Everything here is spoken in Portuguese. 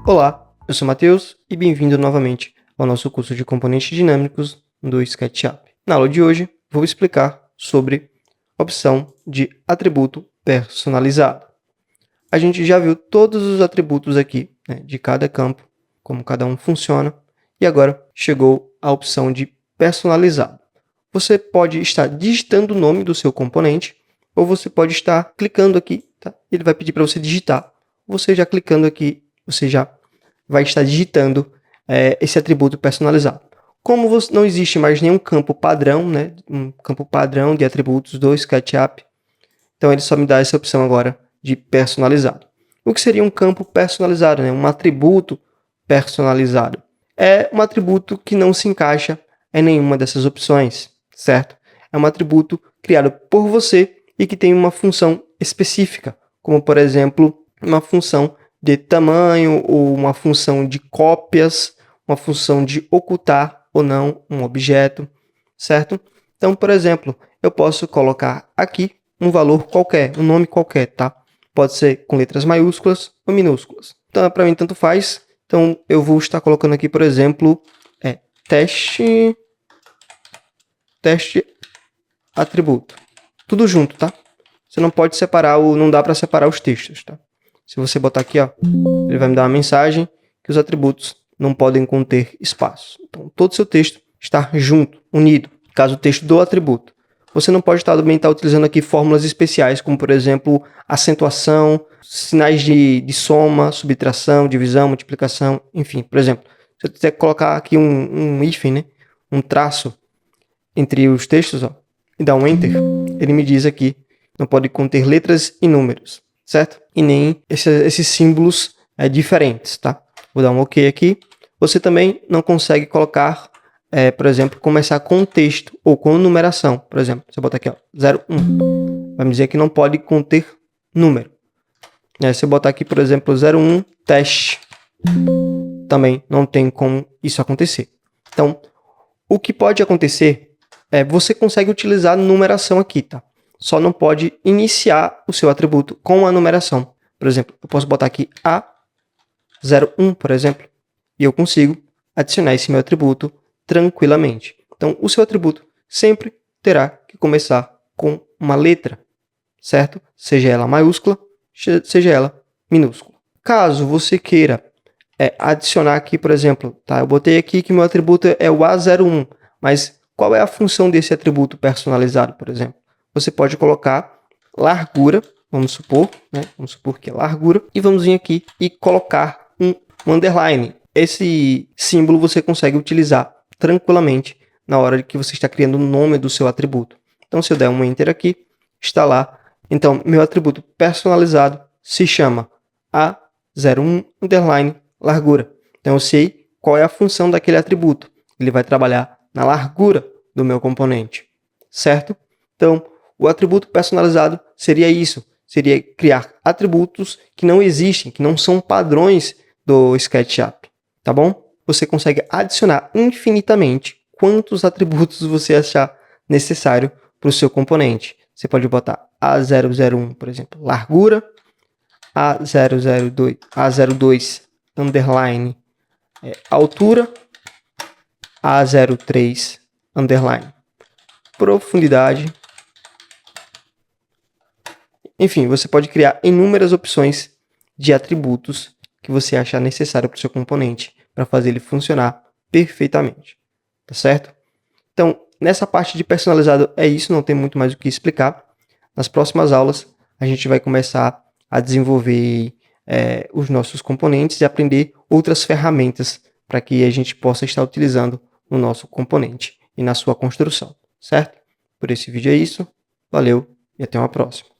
Olá, eu sou Matheus e bem-vindo novamente ao nosso curso de componentes dinâmicos do SketchUp. Na aula de hoje, vou explicar sobre a opção de atributo personalizado. A gente já viu todos os atributos aqui, de cada campo, como cada um funciona, e agora chegou a opção de personalizado. Você pode estar digitando o nome do seu componente, ou você pode estar clicando aqui, tá? Ele vai pedir para você digitar. Você já clicando aqui, você já vai estar digitando esse atributo personalizado. Como não existe mais nenhum campo padrão, um campo padrão de atributos do SketchUp, então ele só me dá essa opção agora de personalizado. O que seria um campo personalizado, um atributo personalizado? É um atributo que não se encaixa em nenhuma dessas opções, certo? É um atributo criado por você e que tem uma função específica, como, por exemplo, uma função de tamanho ou uma função de cópias, uma função de ocultar ou não um objeto, certo? Então, por exemplo, eu posso colocar aqui um valor qualquer, um nome qualquer, tá? Pode ser com letras maiúsculas ou minúsculas. Então, para mim, tanto faz. Então, eu vou estar colocando aqui, por exemplo, teste atributo. Tudo junto, tá? Você não pode separar, não dá para separar os textos, tá? Se você botar aqui, ó, ele vai me dar uma mensagem que os atributos não podem conter espaços. Então, todo o seu texto está junto, unido, caso o texto do atributo. Você não pode também estar utilizando aqui fórmulas especiais, como, por exemplo, acentuação, sinais de soma, subtração, divisão, multiplicação, enfim. Por exemplo, se eu quiser colocar aqui um hífen, um traço entre os textos, ó, e dar um Enter, ele me diz aqui, não pode conter letras e números, certo? E nem esses símbolos diferentes, tá? Vou dar um OK aqui. Você também não consegue colocar, por exemplo, começar com texto ou com numeração. Por exemplo, se eu botar aqui, ó, 01, vai me dizer que não pode conter número. Se eu botar aqui, por exemplo, 01 teste, também não tem como isso acontecer. Então, o que pode acontecer você consegue utilizar numeração aqui, tá? Só não pode iniciar o seu atributo com a numeração. Por exemplo, eu posso botar aqui A01, por exemplo, e eu consigo adicionar esse meu atributo tranquilamente. Então, o seu atributo sempre terá que começar com uma letra, certo? Seja ela maiúscula, seja ela minúscula. Caso você queira adicionar aqui, por exemplo, tá? Eu botei aqui que meu atributo é o A01, mas qual é a função desse atributo personalizado, por exemplo? Você pode colocar largura, vamos supor que é largura, e vamos vir aqui e colocar um underline. Esse símbolo você consegue utilizar tranquilamente na hora que você está criando o nome do seu atributo. Então, se eu der um Enter aqui, está lá. Então, meu atributo personalizado se chama A01 underline largura. Então, eu sei qual é a função daquele atributo. Ele vai trabalhar na largura do meu componente, certo? Então, o atributo personalizado seria isso. Seria criar atributos que não existem, que não são padrões do SketchUp, tá bom? Você consegue adicionar infinitamente quantos atributos você achar necessário para o seu componente. Você pode botar A001, por exemplo, largura, A02 underline altura, A03 underline profundidade. Enfim, você pode criar inúmeras opções de atributos que você achar necessário para o seu componente para fazer ele funcionar perfeitamente, tá certo? Então, nessa parte de personalizado é isso, não tem muito mais o que explicar. Nas próximas aulas, a gente vai começar a desenvolver os nossos componentes e aprender outras ferramentas para que a gente possa estar utilizando no nosso componente e na sua construção, certo? Por esse vídeo é isso, valeu e até uma próxima.